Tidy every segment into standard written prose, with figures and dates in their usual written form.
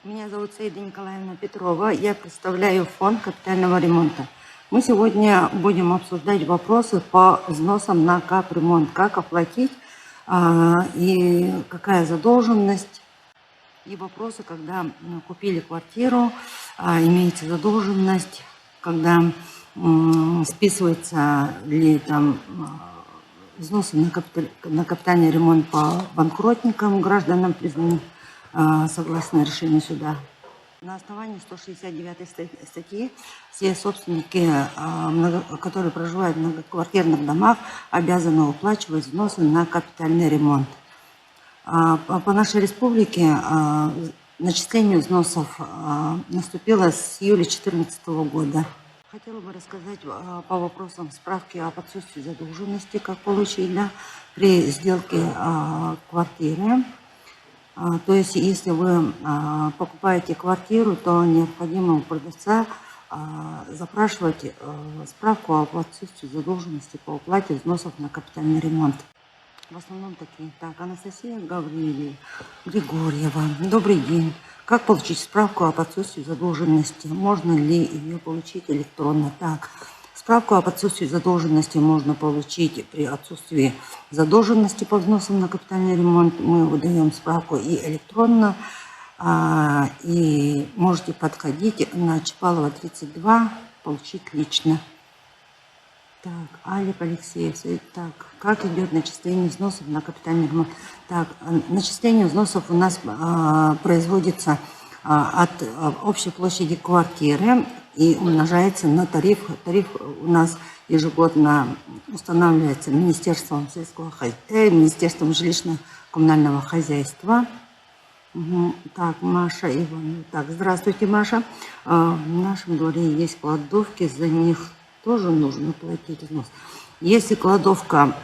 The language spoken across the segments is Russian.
Меня зовут Саида Николаевна Петрова. Я представляю фонд капитального ремонта. Мы сегодня будем обсуждать вопросы по взносам на капремонт. Как оплатить и какая задолженность. И вопросы, когда купили квартиру, имеется задолженность, когда списывается ли там взносы на капитальный ремонт по банкротникам, гражданам, признанным согласно решению суда. На основании 169 статьи все собственники, которые проживают в многоквартирных домах, обязаны уплачивать взносы на капитальный ремонт. По нашей республике начисление взносов наступило с июля 2014 года. Хотела бы рассказать по вопросам справки об отсутствии задолженности, как получить при сделке квартиры. То есть, если вы покупаете квартиру, то необходимо у продавца запрашивать справку об отсутствии задолженности по уплате взносов на капитальный ремонт. В основном такие. Так, Анастасия Григорьева. Добрый день. Как получить справку об отсутствии задолженности? Можно ли ее получить электронно? Так, справку об отсутствии задолженности можно получить при отсутствии задолженности по взносам на капитальный ремонт. Мы выдаем справку и электронно. И можете подходить на Чапалова 32, получить лично. Так, Алик Алексеев. Так, как идет начисление взносов на капитальный ремонт? Так, начисление взносов у нас производится от общей площади квартиры и умножается на тариф. Тариф у нас ежегодно устанавливается Министерством Министерством жилищно-коммунального хозяйства. Так, Маша Ивановна. Так, здравствуйте, Маша. В нашем дворе есть кладовки, за них тоже нужно платить взнос. Если кладовка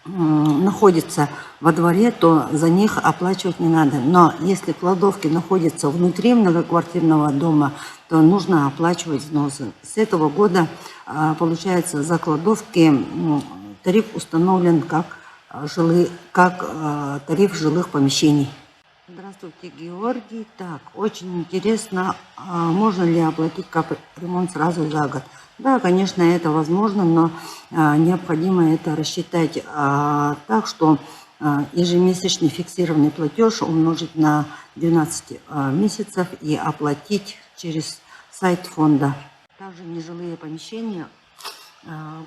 находится во дворе, то за них оплачивать не надо. Но если кладовки находятся внутри многоквартирного дома, то нужно оплачивать взносы. С этого года, получается, за кладовки тариф установлен как тариф жилых помещений. Здравствуйте, Георгий. Так, очень интересно, можно ли оплатить капремонт сразу за год? Да, конечно, это возможно, но необходимо это рассчитать так, что ежемесячный фиксированный платеж умножить на 12 месяцев и оплатить через сайт фонда. Также нежилые помещения,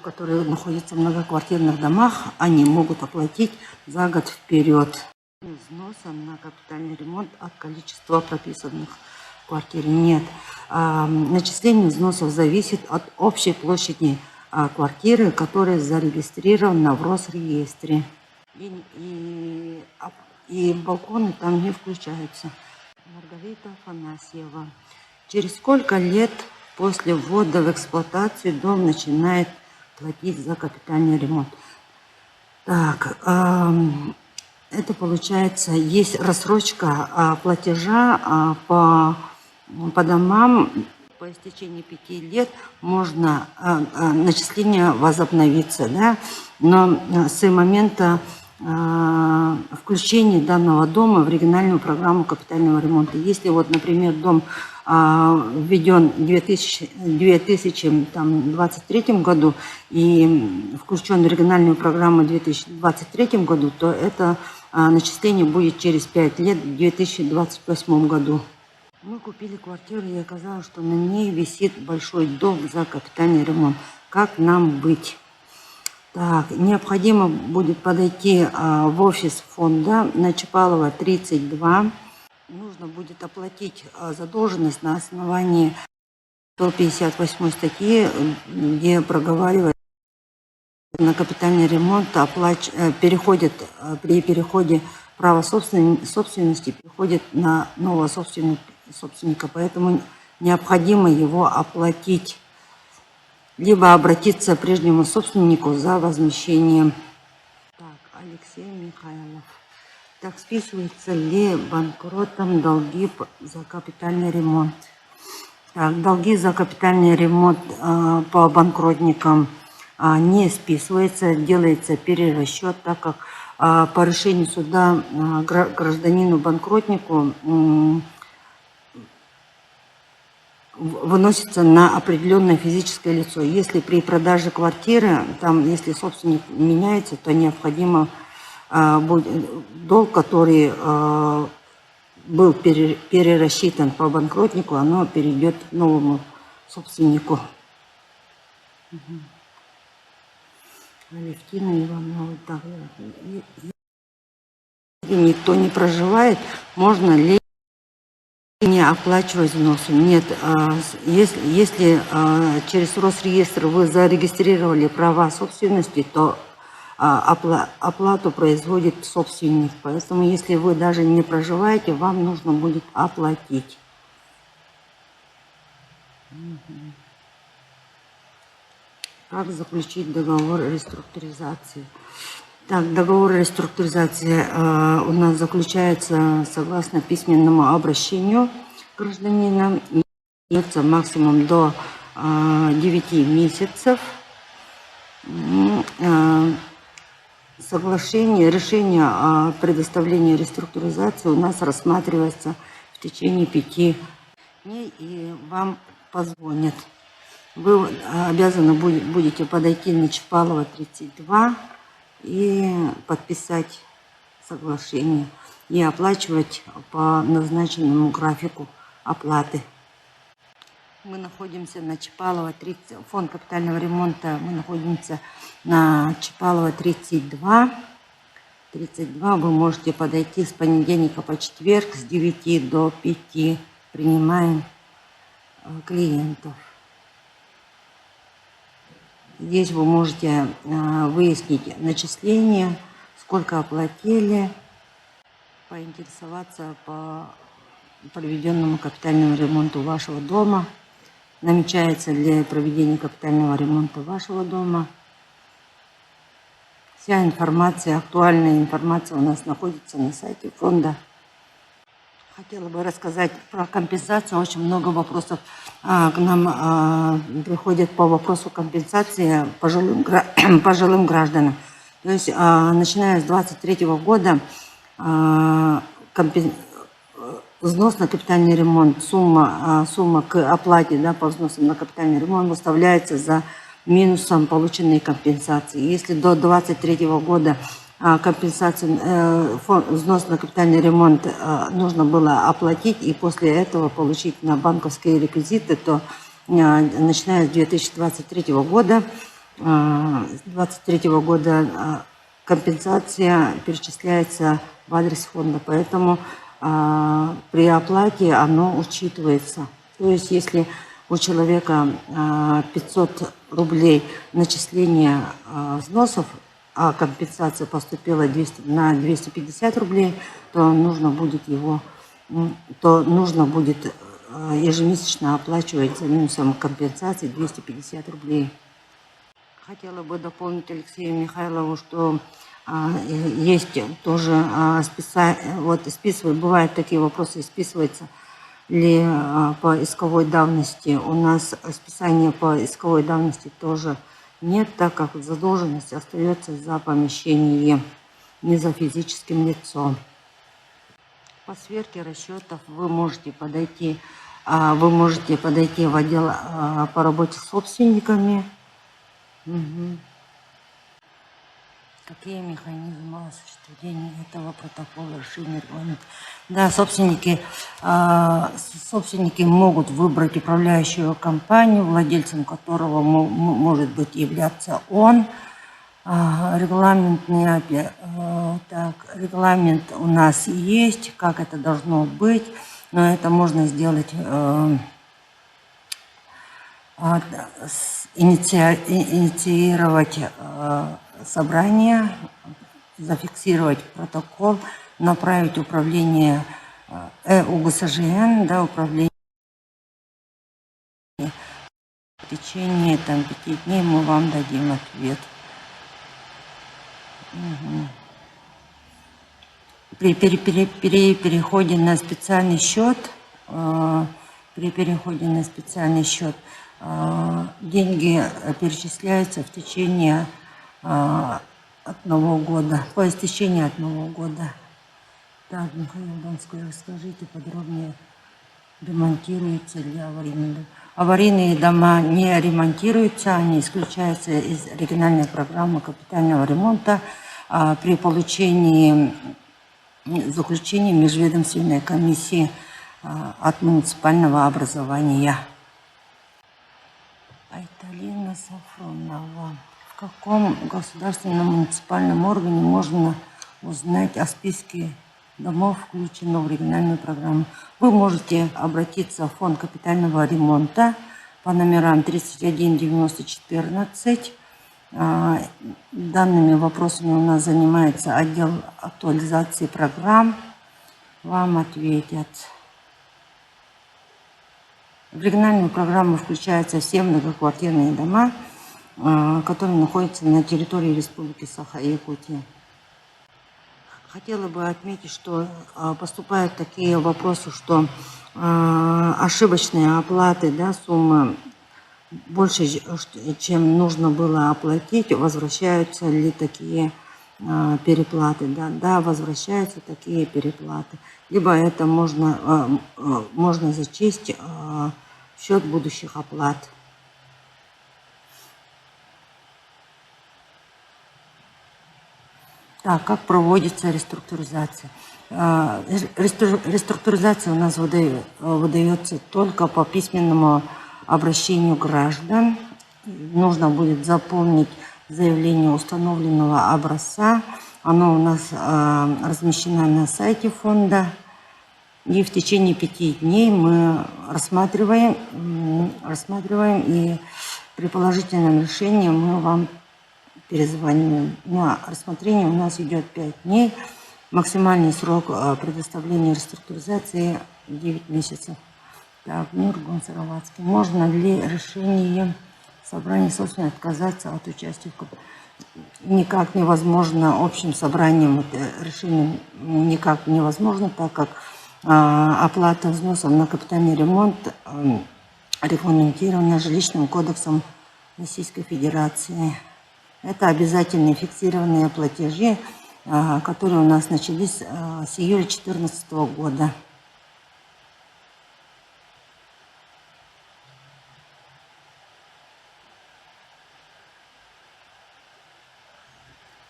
которые находятся в многоквартирных домах, они могут оплатить за год вперед. Взноса на капитальный ремонт от количества прописанных в квартире нет. Начисление взносов зависит от общей площади квартиры, которая зарегистрирована в Росреестре. И балконы там не включаются. Маргарита Афанасьева. Через сколько лет после ввода в эксплуатацию дом начинает платить за капитальный ремонт? Так, это получается, есть рассрочка платежа по домам. По истечении 5 лет можно начисление возобновиться, да? Но с момента включения данного дома в региональную программу капитального ремонта. Если вот, например, дом введен в 2023 году и включен в региональную программу в 2023 году, то это начисление будет через 5 лет в 2028 году. Мы купили квартиру, и оказалось, что на ней висит большой долг за капитальный ремонт. Как нам быть? Так, необходимо будет подойти в офис фонда на Чапалова 32. Нужно будет оплатить задолженность на основании 158 статьи, где проговаривается, на капитальный ремонт при переходе права собственности переходит на нового собственника, поэтому необходимо его оплатить, либо обратиться к прежнему собственнику за возмещением. Так, Алексей Михайлов. Так, списываются ли банкротам долги за капитальный ремонт? Так, долги за капитальный ремонт по банкротникам не списывается, делается перерасчет, так как по решению суда гражданину-банкротнику выносится на определенное физическое лицо. Если при продаже квартиры, там, если собственник меняется, то необходимо долг, который был перерасчитан по банкротнику, оно перейдет новому собственнику. Алевтина Иванова. Так, если никто не проживает, можно ли не оплачивать взносы? Нет, если через Росреестр вы зарегистрировали права собственности, то оплату производит собственник. Поэтому, если вы даже не проживаете, вам нужно будет оплатить. Как заключить договор реструктуризации? Так, договор реструктуризации у нас заключается согласно письменному обращению гражданина. Длится максимум до 9 месяцев. Соглашение, решение о предоставлении реструктуризации у нас рассматривается в течение 5 дней, и вам позвонят. Вы обязаны будете подойти на Чапалова 32 и подписать соглашение и оплачивать по назначенному графику оплаты. Мы находимся на Чапалова 30, фонд капитального ремонта, мы находимся на Чапалова 32. 32 вы можете подойти с понедельника по четверг с 9 до 5. Принимаем клиентов. Здесь вы можете выяснить начисления, сколько оплатили, поинтересоваться по проведенному капитальному ремонту вашего дома. Намечается для проведения капитального ремонта вашего дома. Вся информация, актуальная информация у нас находится на сайте фонда. Хотела бы рассказать про компенсацию. Очень много вопросов к нам приходят по вопросу компенсации пожилым гражданам. То есть, начиная с 2023 года, взнос на капитальный ремонт, сумма к оплате, да, по взносам на капитальный ремонт выставляется за минусом полученной компенсации. Если до 2023 года компенсацию, взнос на капитальный ремонт нужно было оплатить и после этого получить на банковские реквизиты, то начиная с 2023 года, компенсация перечисляется в адрес фонда, поэтому при оплате оно учитывается. То есть, если у человека 500 рублей начисления взносов, а компенсация поступила на 250 рублей, то нужно будет ежемесячно оплачивать за минусом компенсации 250 рублей. Хотела бы дополнить Алексею Михайлову, что есть тоже бывают такие вопросы, списывается ли по исковой давности. У нас списания по исковой давности тоже нет, так как задолженность остается за помещение, не за физическим лицом. По сверке расчетов вы можете подойти в отдел по работе с собственниками. Какие механизмы осуществления этого протокола расширенный регламент? Да, собственники могут выбрать управляющую компанию, владельцем которого может быть являться он. Регламент у нас есть, как это должно быть, но это можно сделать, инициировать собрание, зафиксировать протокол, направить управление УГСЖН, да, управление. В течение 5 дней мы вам дадим ответ. При переходе на специальный счет, деньги перечисляются в течение 1 года, по истечении 1 года. Так, Михаил Донской, расскажите подробнее ремонтируются для аварийных домов. Аварийные дома не ремонтируются, они исключаются из региональной программы капитального ремонта при получении заключения межведомственной комиссии от муниципального образования. Айталина Сафронова. В каком государственном муниципальном органе можно узнать о списке домов, включенных в региональную программу? Вы можете обратиться в фонд капитального ремонта по номерам 31 90 14. Данными вопросами у нас занимается отдел актуализации программ. Вам ответят. В региональную программу включаются все многоквартирные дома, которые находятся на территории Республики Саха-Якутия. Хотела бы отметить, что поступают такие вопросы, что ошибочные оплаты, да, сумма больше, чем нужно было оплатить, возвращаются ли такие переплаты? Да, возвращаются такие переплаты. Либо это можно зачесть в счет будущих оплат. Так, как проводится реструктуризация? Реструктуризация у нас выдается только по письменному обращению граждан. Нужно будет заполнить заявление установленного образца. Оно у нас размещено на сайте фонда. И в течение 5 дней мы рассматриваем, и при положительном решении мы вам перезваниваем. На рассмотрение у нас идет 5 дней. Максимальный срок предоставления реструктуризации 9 месяцев. Так, Нургун Сараватский. Можно ли решение собрания собственно отказаться от участия в никак невозможно общим собранием. Это решение никак невозможно, так как оплата взносов на капитальный ремонт регламентирована жилищным кодексом Российской Федерации. Это обязательные фиксированные платежи, которые у нас начались с июля 2014 года.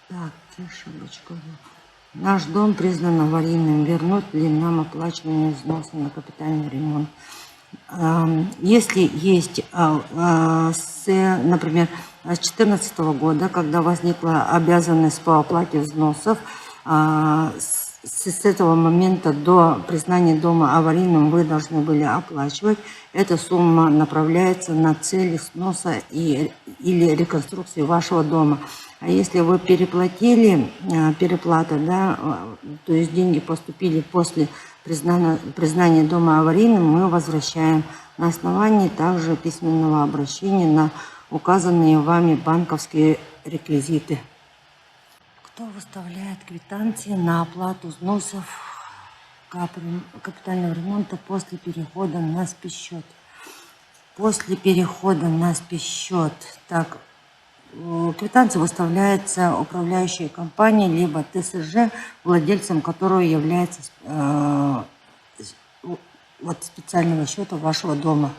Так, Кишебочкова. Наш дом признан аварийным. Вернут ли нам оплачиваемые взносы на капитальный ремонт? Если есть, например, с 2014 года, когда возникла обязанность по оплате взносов, с этого момента до признания дома аварийным вы должны были оплачивать. Эта сумма направляется на цели сноса или реконструкции вашего дома. А если вы переплатили, переплата, да, то есть деньги поступили после признания дома аварийным, мы возвращаем на основании также письменного обращения на указанные вами банковские реквизиты. Кто выставляет квитанции на оплату взносов капитального ремонта после перехода на спецсчет? После перехода на спецсчет. Так, квитанция выставляется управляющей компанией, либо ТСЖ, владельцем которого является специального счета вашего дома.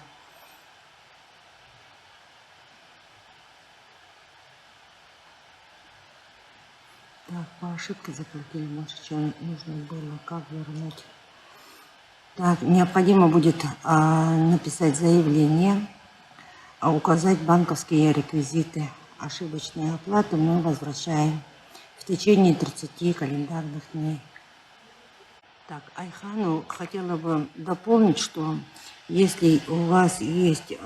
Так, по ошибке заплатили больше, чем нужно было. Как вернуть? Так, необходимо будет написать заявление, указать банковские реквизиты. Ошибочные оплаты мы возвращаем в течение 30 календарных дней. Так, Айхану хотела бы дополнить, что если у вас есть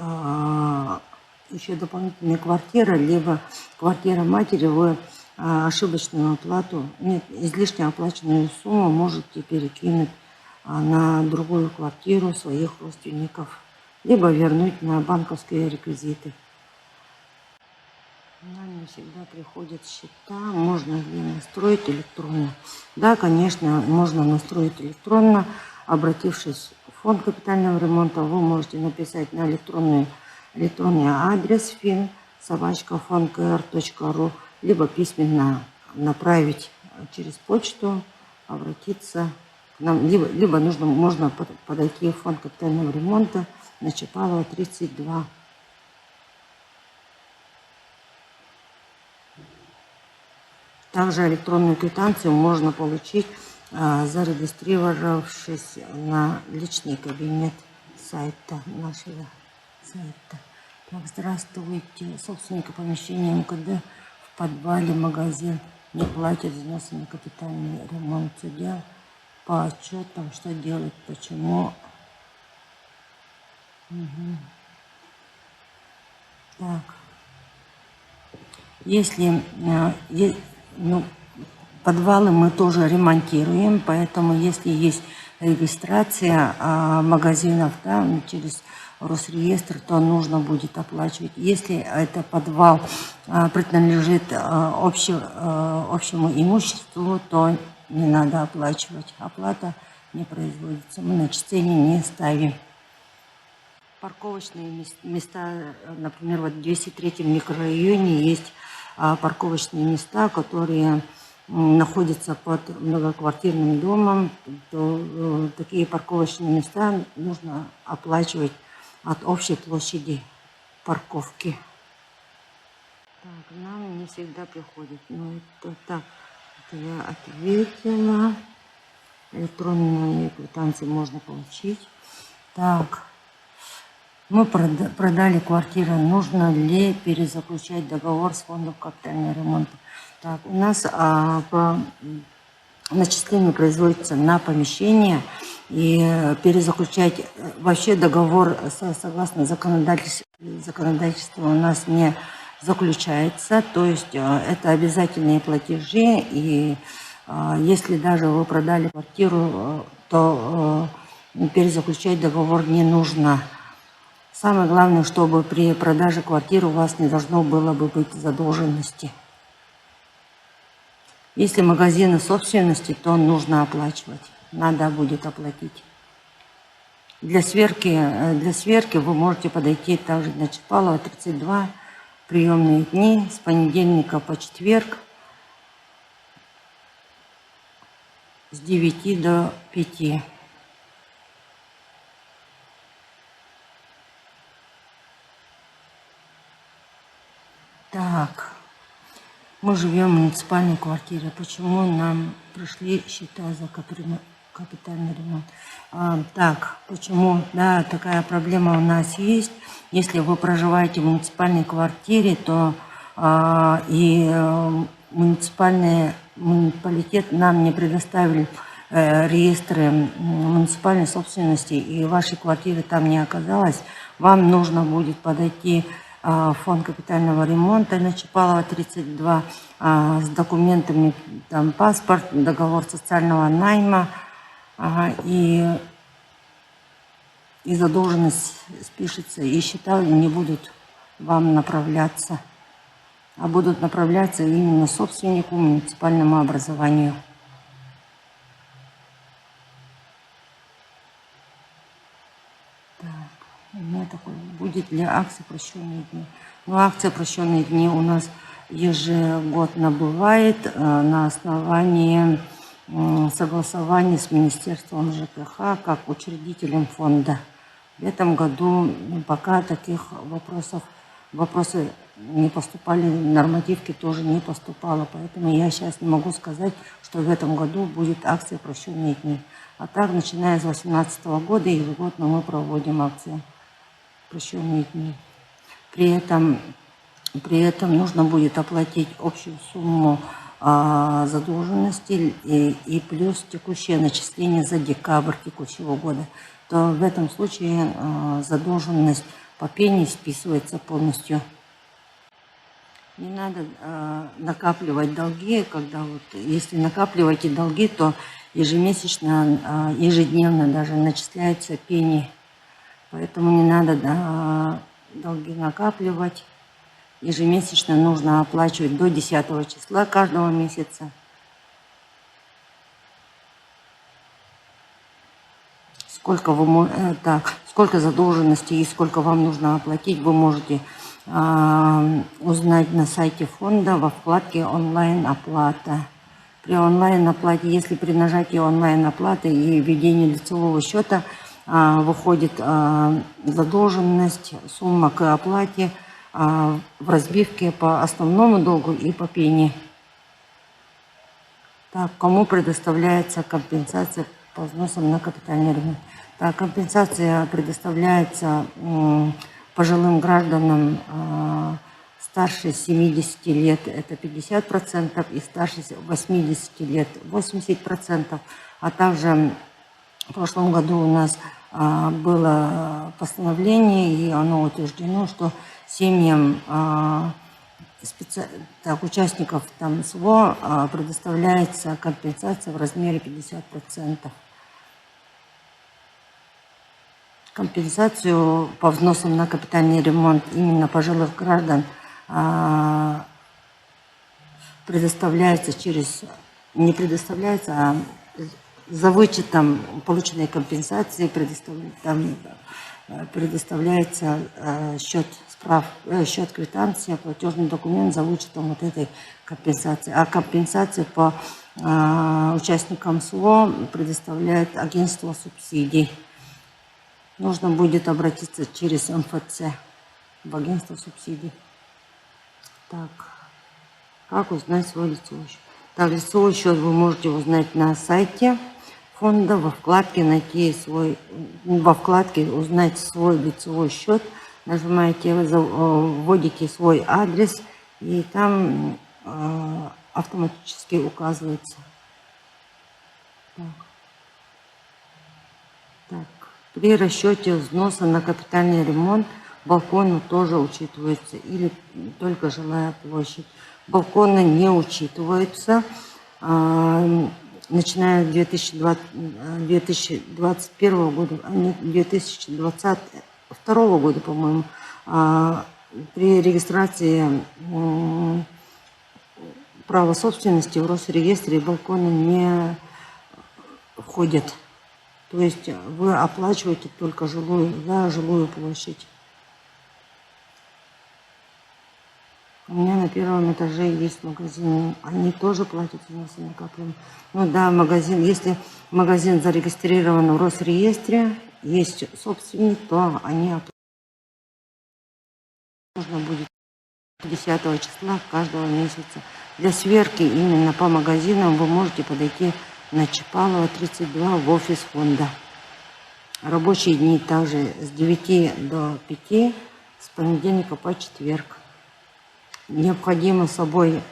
еще дополнительная квартира, либо квартира матери, вы ошибочную оплату, излишне оплаченную сумму можете перекинуть на другую квартиру своих родственников, либо вернуть на банковские реквизиты. Нам не всегда приходят счета. Можно ли настроить электронно? Да, конечно, можно настроить электронно. Обратившись в фонд капитального ремонта, вы можете написать на электронный адрес fin@fondkr.ru, либо письменно направить через почту, обратиться Нам либо можно подойти в фонд капитального ремонта на Чапалова, 32. Также электронную квитанцию можно получить, зарегистрировавшись на личный кабинет сайта нашего сайта. Так, здравствуйте. Собственники помещения МКД в подвале магазин не платят взносы на капитальный ремонт. Судья по отчетам, что делать, почему. Так. Если подвалы мы тоже ремонтируем, поэтому если есть регистрация магазинов, да, через Росреестр, то нужно будет оплачивать. Если это подвал принадлежит общему имуществу, то не надо оплачивать. Оплата не производится. Мы начисления не ставим. Парковочные места, например, вот в 203 микрорайоне есть парковочные места, которые находятся под многоквартирным домом, то такие парковочные места нужно оплачивать от общей площади парковки. Так, нам не всегда приходит. Но это так, это я ответила. Электронные квитанции можно получить. Так, мы продали квартиру. Нужно ли перезаключать договор с фондом капитального ремонта? Так, у нас начисление производится на помещение, и перезаключать вообще договор согласно законодательству у нас не заключается, то есть это обязательные платежи, и если даже вы продали квартиру, то перезаключать договор не нужно. Самое главное, чтобы при продаже квартиры у вас не должно было бы быть задолженности. Если магазины собственности, то нужно оплачивать. Надо будет оплатить. Для сверки вы можете подойти также на Чапалова, 32, приемные дни с понедельника по четверг с 9 до 5. Так. Мы живем в муниципальной квартире. Почему нам пришли счета за капитальный ремонт? Так, почему? Да, такая проблема у нас есть. Если вы проживаете в муниципальной квартире, то муниципалитет нам не предоставили реестры муниципальной собственности, и вашей квартиры там не оказалось, вам нужно будет подойти фонд капитального ремонта на Чапалова, 32, с документами, там паспорт, договор социального найма, и задолженность спишется, и счета не будут вам направляться, а будут направляться именно собственнику, муниципальному образованию. У меня такой, будет ли акция «Прощенные дни». Ну, акция «Прощенные дни» у нас ежегодно бывает на основании согласования с Министерством ЖКХ как учредителем фонда. В этом году пока таких вопросы не поступали, нормативки тоже не поступало, поэтому я сейчас не могу сказать, что в этом году будет акция «Прощенные дни». А так, начиная с 2018 года, ежегодно мы проводим акцию «Прощенные дни». При этом нужно будет оплатить общую сумму задолженности и плюс текущее начисление за декабрь текущего года. То в этом случае задолженность по пени списывается полностью. Не надо накапливать долги, если накапливаете долги, то ежемесячно, ежедневно даже начисляются пени. Поэтому не надо долги накапливать. Ежемесячно нужно оплачивать до 10 числа каждого месяца. Сколько задолженности и сколько вам нужно оплатить, вы можете узнать на сайте фонда во вкладке «Онлайн-оплата». При онлайн-оплате, если при нажатии онлайн-оплаты и введении лицевого счета выходит задолженность, сумма к оплате в разбивке по основному долгу и по пени. Так, кому предоставляется компенсация по взносам на капитальный ремонт? Так, компенсация предоставляется пожилым гражданам старше 70 лет, это 50%, и старше 80 лет 80%. А также в прошлом году у нас было постановление, и оно утверждено, что семьям участников там СВО предоставляется компенсация в размере 50%. Компенсацию по взносам на капитальный ремонт именно пожилых граждан предоставляется не предоставляется, а за вычетом полученной компенсации предоставляется счет квитанции, платежный документ за вычетом вот этой компенсации. А компенсацию по участникам СВО предоставляет агентство субсидий. Нужно будет обратиться через МФЦ в агентство субсидий. Так, как узнать свой лицевой счет? Так, лицевой счет вы можете узнать на сайте фонда во вкладке «Узнать свой лицевой счет». Нажимаете, вводите свой адрес, и там автоматически указывается. Так. При расчете взноса на капитальный ремонт балконы тоже учитываются или только жилая площадь. Балконы не учитываются. Начиная с 2021 года, 2022 года, по-моему, при регистрации права собственности в Росреестре балконы не входят. То есть вы оплачиваете только за жилую площадь. У меня на первом этаже есть магазин. Они тоже платят взносы накапливаемые. Ну да, магазин. Если магазин зарегистрирован в Росреестре, есть собственник, то они оплачивают. Нужно будет 10 числа каждого месяца. Для сверки именно по магазинам вы можете подойти на Чапалова, 32 в офис фонда. Рабочие дни также с 9 до 5, с понедельника по четверг. Необходимо с собой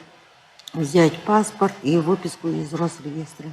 взять паспорт и выписку из Росреестра.